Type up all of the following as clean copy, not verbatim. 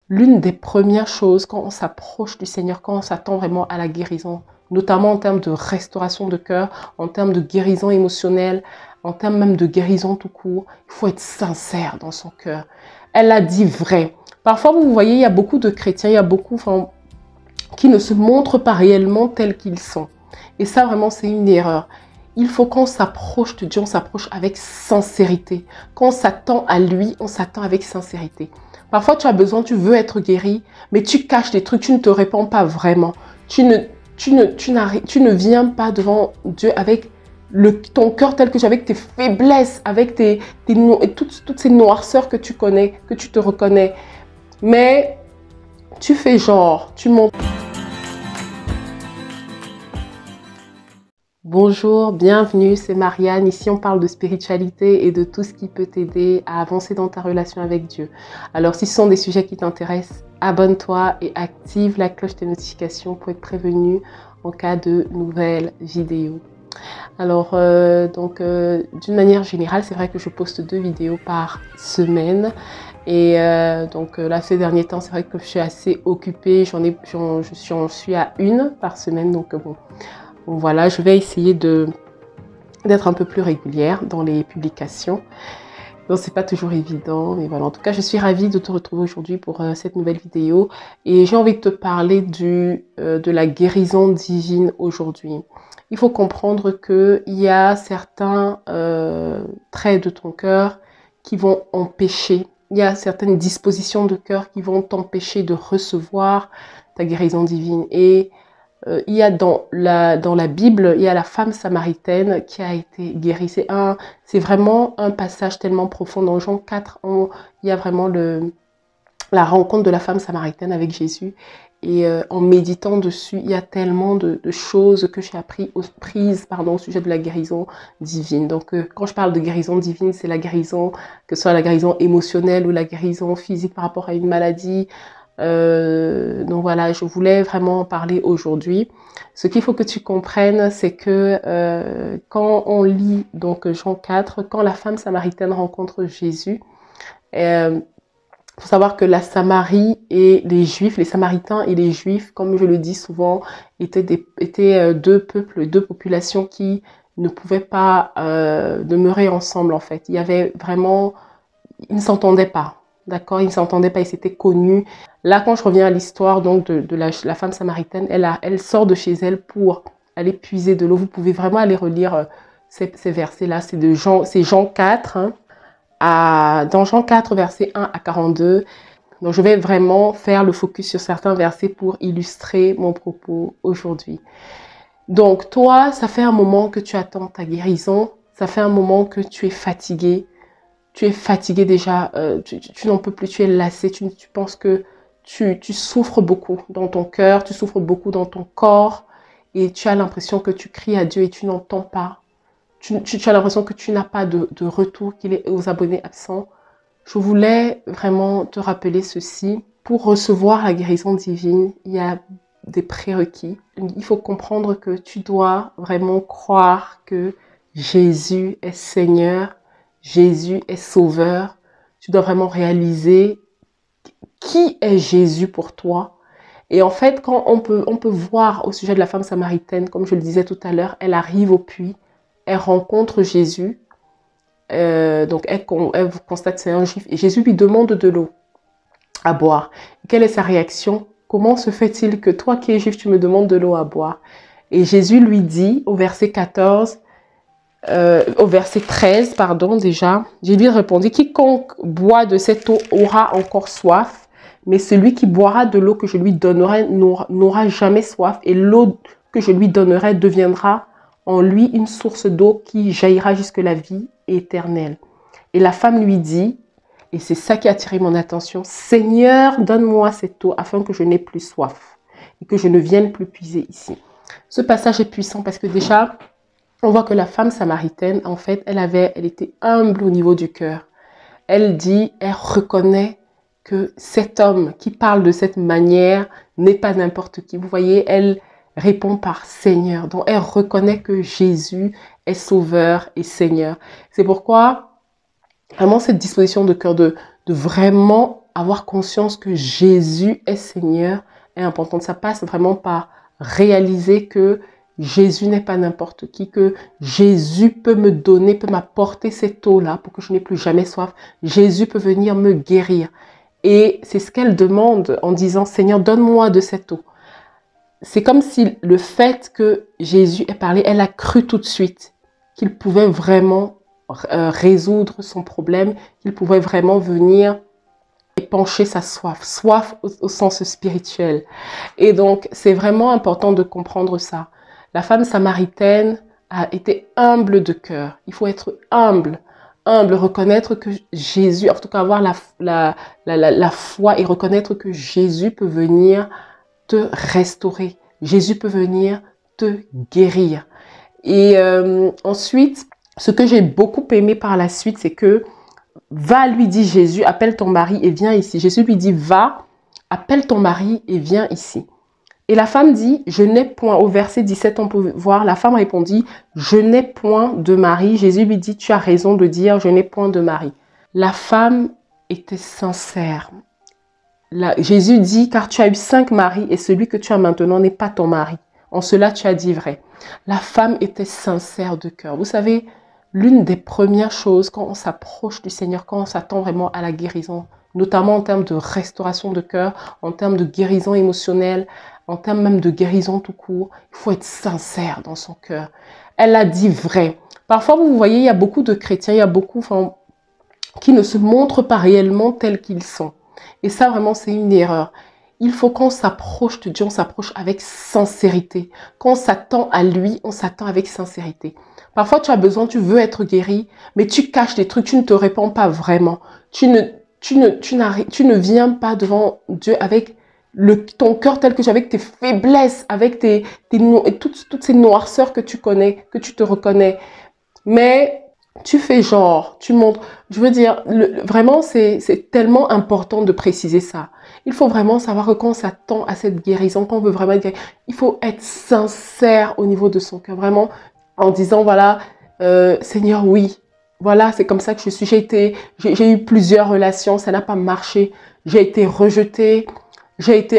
l'une des premières choses quand on s'approche du Seigneur, quand on s'attend vraiment à la guérison, notamment en termes de restauration de cœur, en termes de guérison émotionnelle, en termes même de guérison tout court, il faut être sincère dans son cœur. Elle a dit vrai. Parfois, vous voyez, il y a beaucoup de chrétiens, il y a beaucoup qui ne se montrent pas réellement tels qu'ils sont. Et ça, vraiment, c'est une erreur. Il faut qu'on s'approche de Dieu, on s'approche avec sincérité. Quand on s'attend à lui, on s'attend avec sincérité. Parfois, tu as besoin, tu veux être guéri, mais tu caches des trucs, tu ne te répands pas vraiment. Tu ne viens pas devant Dieu avec ton cœur tel que tu es, avec tes faiblesses, avec toutes ces noirceurs que tu connais, que tu te reconnais. Mais tu fais genre, tu montes. Bonjour, bienvenue, c'est Marianne. Ici, on parle de spiritualité et de tout ce qui peut t'aider à avancer dans ta relation avec Dieu. Alors, si ce sont des sujets qui t'intéressent, abonne-toi et active la cloche des notifications pour être prévenu en cas de nouvelles vidéos. Alors, d'une manière générale, c'est vrai que je poste 2 vidéos par semaine. Et là, ces derniers temps, c'est vrai que je suis assez occupée. Je suis à 1 par semaine, donc bon. Voilà, je vais essayer d'être un peu plus régulière dans les publications. Donc, c'est pas toujours évident, mais voilà. En tout cas, je suis ravie de te retrouver aujourd'hui pour cette nouvelle vidéo. Et j'ai envie de te parler de la guérison divine aujourd'hui. Il faut comprendre qu'il y a certains traits de ton cœur qui vont empêcher. Il y a certaines dispositions de cœur qui vont t'empêcher de recevoir ta guérison divine. Et il y a dans la Bible, il y a la femme samaritaine qui a été guérie. C'est vraiment un passage tellement profond. Dans Jean 4, il y a vraiment la rencontre de la femme samaritaine avec Jésus. Et en méditant dessus, il y a tellement de choses que j'ai prises au sujet de la guérison divine. Donc, quand je parle de guérison divine, c'est la guérison, que ce soit la guérison émotionnelle ou la guérison physique par rapport à une maladie. Donc voilà, je voulais vraiment en parler aujourd'hui. Ce qu'il faut que tu comprennes, c'est que quand on lit donc Jean 4, quand la femme samaritaine rencontre Jésus, faut savoir que la Samarie et les Juifs, les Samaritains et les Juifs, comme je le dis souvent, étaient 2 peuples, 2 populations qui ne pouvaient pas demeurer ensemble en fait. Il y avait vraiment, ils ne s'entendaient pas. D'accord, ils ne s'entendaient pas, ils s'étaient connus. Là, quand je reviens à l'histoire donc de la femme samaritaine, elle sort de chez elle pour aller puiser de l'eau. Vous pouvez vraiment aller relire ces versets-là. C'est Jean 4, dans Jean 4, versets 1 à 42. Donc, je vais vraiment faire le focus sur certains versets pour illustrer mon propos aujourd'hui. Donc, toi, ça fait un moment que tu attends ta guérison. Ça fait un moment que tu es fatigué. Tu es fatigué déjà, tu n'en peux plus, tu es lassé, tu penses que tu souffres beaucoup dans ton cœur, tu souffres beaucoup dans ton corps et tu as l'impression que tu cries à Dieu et tu n'entends pas. Tu as l'impression que tu n'as pas de retour, qu'il est aux abonnés absents. Je voulais vraiment te rappeler ceci. Pour recevoir la guérison divine, il y a des prérequis. Il faut comprendre que tu dois vraiment croire que Jésus est Seigneur. Jésus est sauveur. Tu dois vraiment réaliser qui est Jésus pour toi. Et en fait, quand on peut voir au sujet de la femme samaritaine, comme je le disais tout à l'heure, elle arrive au puits, elle rencontre Jésus. Donc, elle constate que c'est un juif. Et Jésus lui demande de l'eau à boire. Quelle est sa réaction? Comment se fait-il que toi qui es juif, tu me demandes de l'eau à boire? Et Jésus lui dit au verset 14... au verset 13, déjà, Jésus répondit, quiconque boit de cette eau aura encore soif, mais celui qui boira de l'eau que je lui donnerai n'aura jamais soif, et l'eau que je lui donnerai deviendra en lui une source d'eau qui jaillira jusque la vie éternelle. Et la femme lui dit, et c'est ça qui a attiré mon attention, Seigneur, donne-moi cette eau afin que je n'ai plus soif et que je ne vienne plus puiser ici. Ce passage est puissant parce que déjà, on voit que la femme samaritaine, en fait, elle était humble au niveau du cœur. Elle reconnaît que cet homme qui parle de cette manière n'est pas n'importe qui. Vous voyez, elle répond par Seigneur. Donc, elle reconnaît que Jésus est Sauveur et Seigneur. C'est pourquoi, vraiment, cette disposition de cœur de vraiment avoir conscience que Jésus est Seigneur est important. Ça passe vraiment par réaliser que Jésus n'est pas n'importe qui, que Jésus peut me donner, peut m'apporter cette eau-là pour que je n'ai plus jamais soif. Jésus peut venir me guérir. Et c'est ce qu'elle demande en disant, Seigneur, donne-moi de cette eau. C'est comme si le fait que Jésus ait parlé, elle a cru tout de suite qu'il pouvait vraiment résoudre son problème, qu'il pouvait vraiment venir épancher sa soif, soif au sens spirituel. Et donc, c'est vraiment important de comprendre ça. La femme samaritaine a été humble de cœur. Il faut être humble, reconnaître que Jésus, en tout cas avoir la foi et reconnaître que Jésus peut venir te restaurer. Jésus peut venir te guérir. Et ensuite, ce que j'ai beaucoup aimé par la suite, c'est que va, lui dit Jésus, appelle ton mari et viens ici. Jésus lui dit, va, appelle ton mari et viens ici. Et la femme dit, je n'ai point, au verset 17, on peut voir, la femme répondit, je n'ai point de mari. Jésus lui dit, tu as raison de dire, je n'ai point de mari. La femme était sincère. Jésus dit, car tu as eu 5 maris et celui que tu as maintenant n'est pas ton mari. En cela, tu as dit vrai. La femme était sincère de cœur. Vous savez, l'une des premières choses quand on s'approche du Seigneur, quand on s'attend vraiment à la guérison, notamment en termes de restauration de cœur, en termes de guérison émotionnelle, en termes même de guérison tout court, il faut être sincère dans son cœur. Elle a dit vrai. Parfois, vous voyez, il y a beaucoup de chrétiens, il y a beaucoup qui ne se montrent pas réellement tels qu'ils sont. Et ça, vraiment, c'est une erreur. Il faut qu'on s'approche de Dieu, on s'approche avec sincérité. Quand on s'attend à lui, on s'attend avec sincérité. Parfois, tu as besoin, tu veux être guéri, mais tu caches des trucs, tu ne te réponds pas vraiment. Tu ne viens pas devant Dieu avec ton cœur tel que tu es, avec tes faiblesses, avec toutes ces noirceurs que tu connais, que tu te reconnais. Mais tu fais genre, tu montres. Je veux dire, vraiment, c'est tellement important de préciser ça. Il faut vraiment savoir que quand on s'attend à cette guérison, quand on veut vraiment être guéri, il faut être sincère au niveau de son cœur. Vraiment, en disant, voilà, Seigneur, oui, voilà, c'est comme ça que je suis. J'ai eu plusieurs relations, ça n'a pas marché. J'ai été rejetée,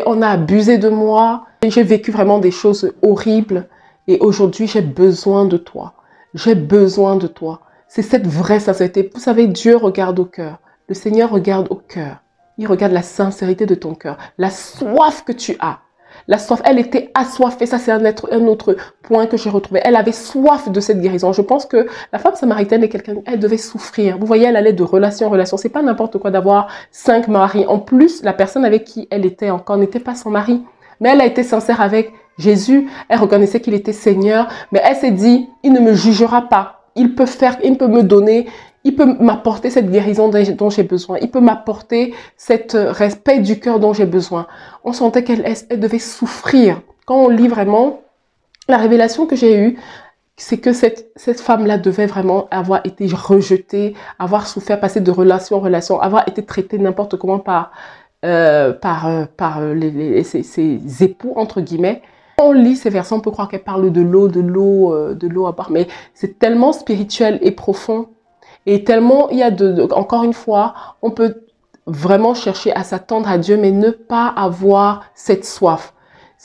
on a abusé de moi. J'ai vécu vraiment des choses horribles. Et aujourd'hui, j'ai besoin de toi. J'ai besoin de toi. C'est cette vraie sincérité. Vous savez, Dieu regarde au cœur. Le Seigneur regarde au cœur. Il regarde la sincérité de ton cœur. La soif que tu as. La soif, elle était assoiffée. Ça, c'est un autre point que j'ai retrouvé. Elle avait soif de cette guérison. Je pense que la femme samaritaine est quelqu'un, elle devait souffrir. Vous voyez, elle allait de relation en relation. C'est pas n'importe quoi d'avoir 5 maris. En plus, la personne avec qui elle était encore n'était pas son mari. Mais elle a été sincère avec Jésus. Elle reconnaissait qu'il était Seigneur. Mais elle s'est dit, il ne me jugera pas. Il peut me donner, il peut m'apporter cette guérison dont j'ai besoin. Il peut m'apporter cet respect du cœur dont j'ai besoin. On sentait qu'elle devait souffrir. Quand on lit vraiment, la révélation que j'ai eue, c'est que cette femme-là devait vraiment avoir été rejetée, avoir souffert, passer de relation en relation, avoir été traitée n'importe comment par ses époux, entre guillemets. Quand on lit ces versets, on peut croire qu'elle parle de l'eau à boire, mais c'est tellement spirituel et profond. Et tellement, encore une fois, on peut vraiment chercher à s'attendre à Dieu, mais ne pas avoir cette soif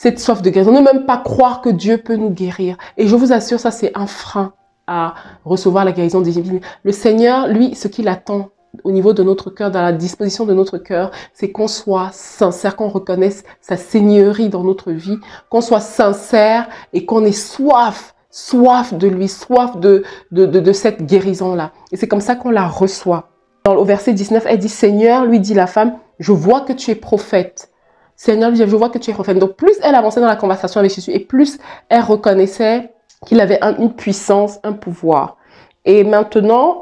de guérison. Ne même pas croire que Dieu peut nous guérir. Et je vous assure, ça c'est un frein à recevoir la guérison divine. Le Seigneur, lui, ce qu'il attend au niveau de notre cœur, dans la disposition de notre cœur, c'est qu'on soit sincère, qu'on reconnaisse sa seigneurie dans notre vie, qu'on soit sincère et qu'on ait soif de lui, soif de cette guérison-là. Et c'est comme ça qu'on la reçoit. Au verset 19, elle dit, Seigneur, lui dit la femme, je vois que tu es prophète. Seigneur, lui dit, je vois que tu es prophète. Donc plus elle avançait dans la conversation avec Jésus et plus elle reconnaissait qu'il avait une puissance, un pouvoir. Et maintenant,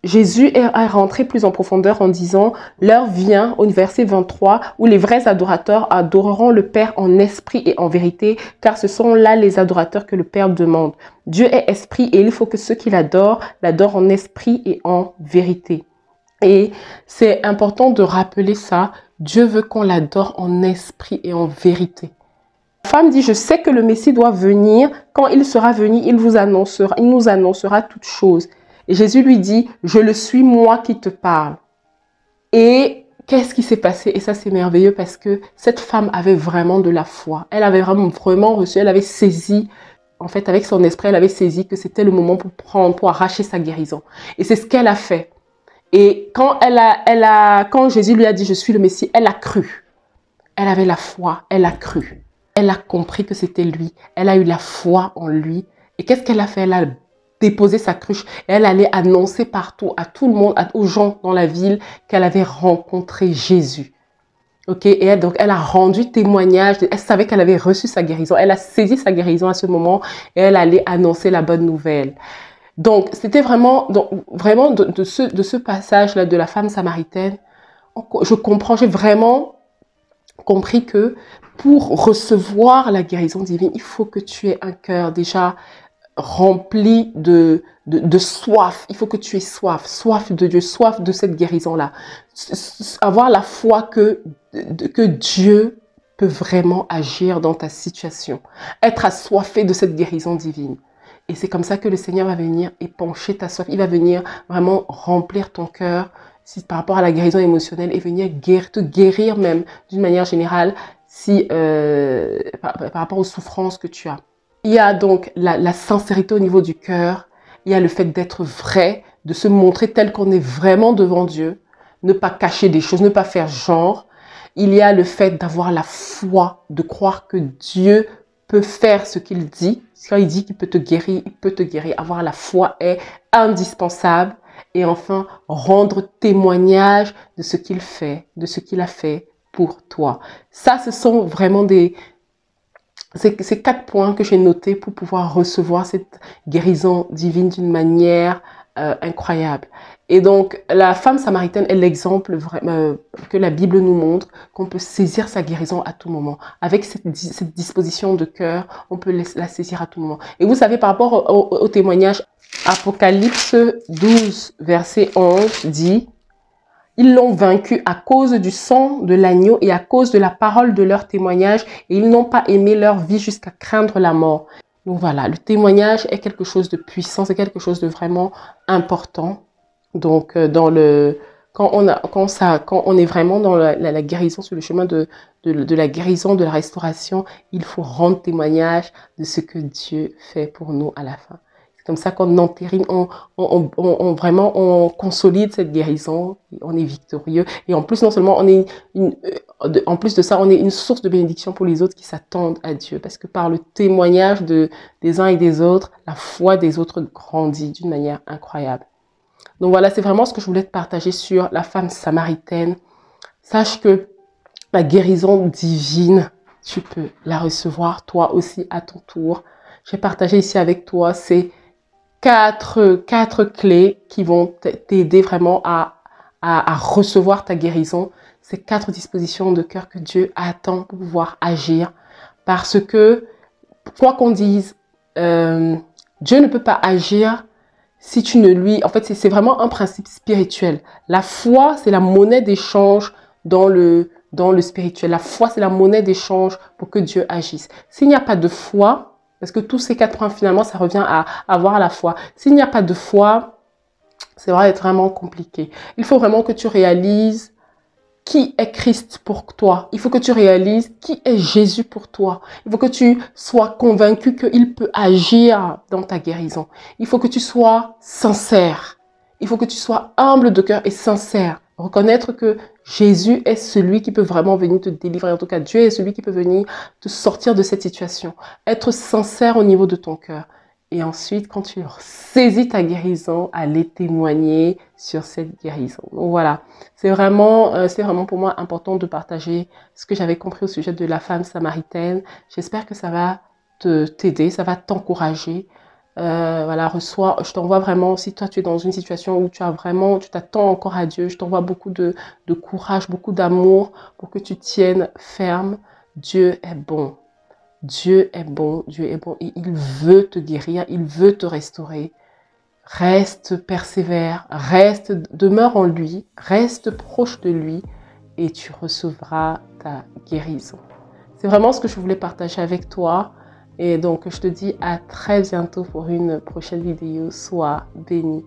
Jésus est rentré plus en profondeur en disant, l'heure vient, au verset 23, où les vrais adorateurs adoreront le Père en esprit et en vérité, car ce sont là les adorateurs que le Père demande. Dieu est esprit et il faut que ceux qui l'adorent en esprit et en vérité. Et c'est important de rappeler ça, Dieu veut qu'on l'adore en esprit et en vérité. La femme dit, je sais que le Messie doit venir, quand il sera venu, il nous annoncera toutes choses. Et Jésus lui dit, je le suis moi qui te parle. Et qu'est-ce qui s'est passé? Et ça, c'est merveilleux parce que cette femme avait vraiment de la foi. Elle avait vraiment reçu, elle avait saisi, en fait, avec son esprit, elle avait saisi que c'était le moment pour arracher sa guérison. Et c'est ce qu'elle a fait. Et quand Jésus lui a dit, je suis le Messie, elle a cru. Elle avait la foi, elle a cru. Elle a compris que c'était lui. Elle a eu la foi en lui. Et qu'est-ce qu'elle a fait? Elle a déposé sa cruche et elle allait annoncer partout, à tout le monde, aux gens dans la ville qu'elle avait rencontré Jésus. Ok, et donc elle a rendu témoignage, elle savait qu'elle avait reçu sa guérison, elle a saisi sa guérison à ce moment et elle allait annoncer la bonne nouvelle. Donc c'était vraiment de ce passage-là de la femme samaritaine, j'ai vraiment compris que pour recevoir la guérison divine, il faut que tu aies un cœur déjà rempli de soif. Il faut que tu aies soif de Dieu, soif de cette guérison-là. Avoir la foi que Dieu peut vraiment agir dans ta situation. Être assoiffé de cette guérison divine. Et c'est comme ça que le Seigneur va venir épancher ta soif. Il va venir vraiment remplir ton cœur par rapport à la guérison émotionnelle et venir te guérir même d'une manière générale par rapport aux souffrances que tu as. Il y a donc la sincérité au niveau du cœur. Il y a le fait d'être vrai, de se montrer tel qu'on est vraiment devant Dieu. Ne pas cacher des choses, ne pas faire genre. Il y a le fait d'avoir la foi, de croire que Dieu peut faire ce qu'il dit. Quand il dit qu'il peut te guérir, il peut te guérir. Avoir la foi est indispensable. Et enfin, rendre témoignage de ce qu'il fait, de ce qu'il a fait pour toi. Ça, ce sont vraiment ces 4 points que j'ai notés pour pouvoir recevoir cette guérison divine d'une manière incroyable. Et donc, la femme samaritaine est l'exemple que la Bible nous montre, qu'on peut saisir sa guérison à tout moment. Avec cette disposition de cœur, on peut la saisir à tout moment. Et vous savez, par rapport au témoignage, Apocalypse 12, verset 11 dit: ils l'ont vaincu à cause du sang de l'agneau et à cause de la parole de leur témoignage, et ils n'ont pas aimé leur vie jusqu'à craindre la mort. Donc voilà, le témoignage est quelque chose de puissant, c'est quelque chose de vraiment important. Donc quand on est vraiment dans la guérison, sur le chemin de la guérison, de la restauration, il faut rendre témoignage de ce que Dieu fait pour nous à la fin. C'est comme ça qu'on entérine, vraiment on consolide cette guérison, on est victorieux. Et en plus, non seulement en plus de ça, on est une source de bénédiction pour les autres qui s'attendent à Dieu. Parce que par le témoignage des uns et des autres, la foi des autres grandit d'une manière incroyable. Donc voilà, c'est vraiment ce que je voulais te partager sur la femme samaritaine. Sache que la guérison divine, tu peux la recevoir toi aussi à ton tour. J'ai partagé ici avec toi ces quatre clés qui vont t'aider vraiment à recevoir ta guérison. Ces 4 dispositions de cœur que Dieu attend pour pouvoir agir. Parce que, quoi qu'on dise, Dieu ne peut pas agir si tu ne lui... En fait, c'est vraiment un principe spirituel. La foi, c'est la monnaie d'échange dans le spirituel. La foi, c'est la monnaie d'échange pour que Dieu agisse. S'il n'y a pas de foi, parce que tous ces 4 points, finalement, ça revient à avoir la foi. S'il n'y a pas de foi, c'est vraiment compliqué. Il faut vraiment que tu réalises qui est Christ pour toi. Il faut que tu réalises qui est Jésus pour toi. Il faut que tu sois convaincu qu'il peut agir dans ta guérison. Il faut que tu sois sincère. Il faut que tu sois humble de cœur et sincère. Reconnaître que Jésus est celui qui peut vraiment venir te délivrer. En tout cas, Dieu est celui qui peut venir te sortir de cette situation. Être sincère au niveau de ton cœur. Et ensuite, quand tu saisis ta guérison, aller témoigner sur cette guérison. Donc voilà, c'est vraiment pour moi important de partager ce que j'avais compris au sujet de la femme samaritaine. J'espère que ça va t'aider, ça va t'encourager. Voilà, je t'envoie vraiment, si toi tu es dans une situation où tu t'attends encore à Dieu, je t'envoie beaucoup de courage, beaucoup d'amour pour que tu tiennes ferme. Dieu est bon. Dieu est bon et il veut te guérir, il veut te restaurer. Reste persévère, demeure en lui, reste proche de lui et tu recevras ta guérison. C'est vraiment ce que je voulais partager avec toi. Et donc, je te dis à très bientôt pour une prochaine vidéo. Sois béni.